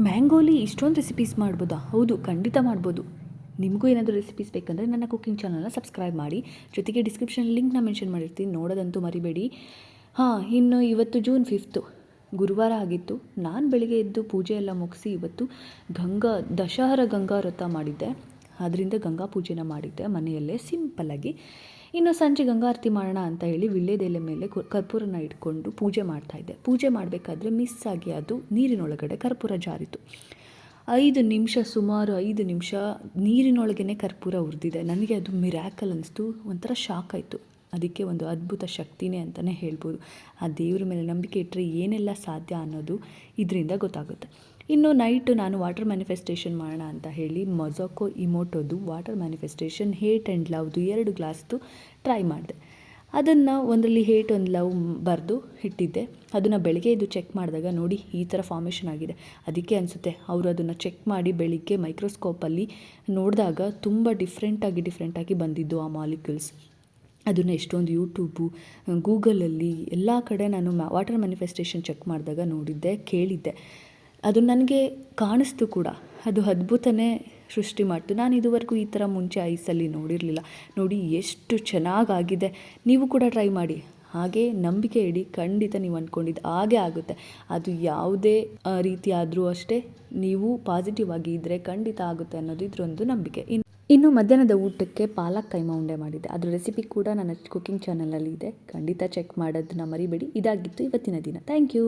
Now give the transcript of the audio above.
ಮ್ಯಾಂಗೋಲಿ ಇಷ್ಟೊಂದು ರೆಸಿಪೀಸ್ ಮಾಡ್ಬೋದಾ? ಹೌದು, ಖಂಡಿತ ಮಾಡ್ಬೋದು. ನಿಮಗೂ ಏನಾದರೂ ರೆಸಿಪೀಸ್ ಬೇಕಂದರೆ ನನ್ನ ಕುಕ್ಕಿಂಗ್ ಚಾನಲ್ನ ಸಬ್ಸ್ಕ್ರೈಬ್ ಮಾಡಿ. ಜೊತೆಗೆ ಡಿಸ್ಕ್ರಿಪ್ಷನ್ ಲಿಂಕ್ನ ಮೆನ್ಷನ್ ಮಾಡಿರ್ತೀನಿ, ನೋಡೋದಂತೂ ಮರಿಬೇಡಿ. ಇನ್ನು ಇವತ್ತು ಜೂನ್ 5 ಗುರುವಾರ ಆಗಿತ್ತು. ನಾನು ಬೆಳಿಗ್ಗೆ ಎದ್ದು ಪೂಜೆ ಎಲ್ಲ ಮುಗಿಸಿ ಇವತ್ತು ದಶಹರ ಗಂಗಾ ವ್ರತ ಮಾಡಿದ್ದೆ. ಅದರಿಂದ ಗಂಗಾ ಪೂಜೆನ ಮಾಡಿದ್ದೆ ಮನೆಯಲ್ಲೇ ಸಿಂಪಲ್ಲಾಗಿ. ಇನ್ನು ಸಂಜೆ ಗಂಗಾರತಿ ಮಾಡೋಣ ಅಂತ ಹೇಳಿ ವಿಳ್ಯದೆಲೆ ಮೇಲೆ ಕರ್ಪೂರನ ಇಟ್ಕೊಂಡು ಪೂಜೆ ಮಾಡ್ತಾಯಿದ್ದೆ. ಪೂಜೆ ಮಾಡಬೇಕಾದ್ರೆ ಮಿಸ್ ಆಗಿ ಅದು ನೀರಿನೊಳಗಡೆ ಕರ್ಪೂರ ಜಾರಿತು. ಸುಮಾರು 5 ನಿಮಿಷ ನೀರಿನೊಳಗೇ ಕರ್ಪೂರ ಹುರಿದಿದೆ. ನನಗೆ ಅದು ಮಿರಾಕಲ್ ಅನ್ನಿಸ್ತು, ಒಂಥರ ಶಾಕ್ ಆಯಿತು. ಅದಕ್ಕೆ ಒಂದು ಅದ್ಭುತ ಶಕ್ತಿನೇ ಅಂತಲೇ ಹೇಳ್ಬೋದು. ಆ ದೇವ್ರ ಮೇಲೆ ನಂಬಿಕೆ ಇಟ್ಟರೆ ಏನೆಲ್ಲ ಸಾಧ್ಯ ಅನ್ನೋದು ಇದರಿಂದ ಗೊತ್ತಾಗುತ್ತೆ. ಇನ್ನು ನೈಟು ನಾನು ವಾಟರ್ ಮ್ಯಾನಿಫೆಸ್ಟೇಷನ್ ಮಾಡೋಣ ಅಂತ ಹೇಳಿ ಮೊಜೊಕೊ ಇಮೋಟೋದು ವಾಟರ್ ಮ್ಯಾನಿಫೆಸ್ಟೇಷನ್ ಹೇಟ್ ಆ್ಯಂಡ್ ಲವ್ದು 2 ಗ್ಲಾಸ್ದು ಟ್ರೈ ಮಾಡಿದೆ. ಅದನ್ನು ಒಂದರಲ್ಲಿ ಹೇಟ್ ಒಂದು ಲವ್ ಬರೆದು ಇಟ್ಟಿದ್ದೆ. ಅದನ್ನು ಬೆಳಗ್ಗೆ ಎದ್ದು ಚೆಕ್ ಮಾಡಿದಾಗ ನೋಡಿ ಈ ಥರ ಫಾರ್ಮೇಷನ್ ಆಗಿದೆ. ಅದಕ್ಕೆ ಅನಿಸುತ್ತೆ ಅವರು ಅದನ್ನು ಚೆಕ್ ಮಾಡಿ ಬೆಳಿಗ್ಗೆ ಮೈಕ್ರೋಸ್ಕೋಪಲ್ಲಿ ನೋಡಿದಾಗ ತುಂಬ ಡಿಫ್ರೆಂಟಾಗಿ ಬಂದಿದ್ದು ಆ ಮಾಲಿಕ್ಯೂಲ್ಸ್. ಅದನ್ನು ಎಷ್ಟೊಂದು ಯೂಟ್ಯೂಬು, ಗೂಗಲಲ್ಲಿ ಎಲ್ಲ ಕಡೆ ನಾನು ವಾಟರ್ ಮ್ಯಾನಿಫೆಸ್ಟೇಷನ್ ಚೆಕ್ ಮಾಡಿದಾಗ ನೋಡಿದ್ದೆ, ಕೇಳಿದ್ದೆ. ಅದು ನನಗೆ ಕಾಣಿಸ್ತು ಕೂಡ. ಅದು ಅದ್ಭುತನೇ ಸೃಷ್ಟಿ ಮಾಡ್ತು. ನಾನು ಇದುವರೆಗೂ ಈ ಥರ ಮುಂಚೆ ಐಸಲ್ಲಿ ನೋಡಿರಲಿಲ್ಲ. ನೋಡಿ ಎಷ್ಟು ಚೆನ್ನಾಗಾಗಿದೆ. ನೀವು ಕೂಡ ಟ್ರೈ ಮಾಡಿ. ಹಾಗೆ ನಂಬಿಕೆ ಇಡಿ, ಖಂಡಿತ ನೀವು ಅಂದ್ಕೊಂಡಿದ್ದು ಹಾಗೆ ಆಗುತ್ತೆ. ಅದು ಯಾವುದೇ ರೀತಿ ಆದರೂ ಅಷ್ಟೇ, ನೀವು ಪಾಸಿಟಿವ್ ಆಗಿ ಇದ್ದರೆ ಖಂಡಿತ ಆಗುತ್ತೆ ಅನ್ನೋದು ಇದರೊಂದು ನಂಬಿಕೆ. ಇನ್ನು ಮಧ್ಯಾಹ್ನದ ಊಟಕ್ಕೆ ಪಾಲಕ್ ಕೈಮಾ ಉಂಡೆ ಮಾಡಿದ್ದೆ. ಅದರ ರೆಸಿಪಿ ಕೂಡ ನನ್ನ ಕುಕ್ಕಿಂಗ್ ಚಾನಲಲ್ಲಿ ಇದೆ, ಖಂಡಿತ ಚೆಕ್ ಮಾಡೋದನ್ನ ಮರಿಬೇಡಿ. ಇದಾಗಿತ್ತು ಇವತ್ತಿನ ದಿನ. Thank you.